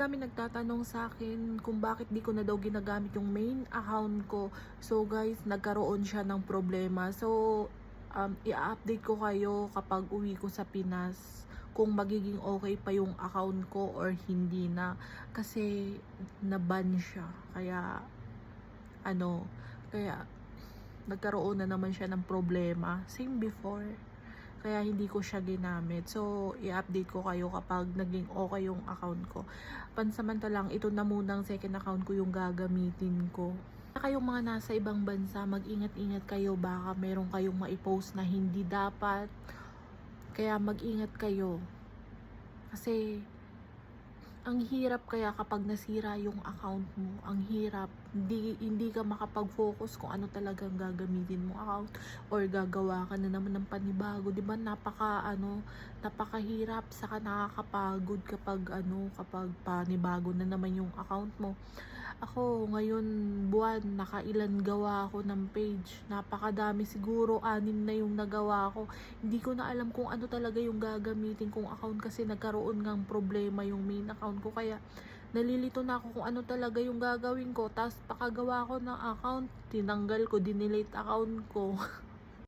dami nagtatanong sa akin kung bakit di ko na daw ginagamit yung main account ko. So guys, nagkaroon siya ng problema. So, i-update ko kayo kapag uwi ko sa Pinas kung magiging okay pa yung account ko or hindi na. Kasi na-ban siya. Ano, kaya nagkaroon na naman siya ng problema. Same before. Kaya hindi ko siya ginamit. So, i-update ko kayo kapag naging okay yung account ko. Pansamantalang, ito na munang second account ko yung gagamitin ko. Kayong mga nasa ibang bansa, mag-ingat-ingat kayo. Baka meron kayong maipost na hindi dapat. Kaya mag-ingat kayo. Kasi, ang hirap kaya kapag nasira yung account mo. Ang hirap. Hindi ka makapag-focus kung ano talagang gagamitin mo account or gagawa ka na naman ng panibago. 'Di ba? Napakahirap saka nakakapagod kapag panibago na naman yung account mo. Ako ngayon buwan nakailan gawa ako ng page. Napakadami, siguro 6 na yung nagawa ko. Hindi ko na alam kung ano talaga yung gagamitin kong account kasi nagkaroon ng problema yung main account ko. Kaya nalilito na ako kung ano talaga yung gagawin ko. Tapos pakagawa ko ng account, tinanggal ko, dinelete account ko.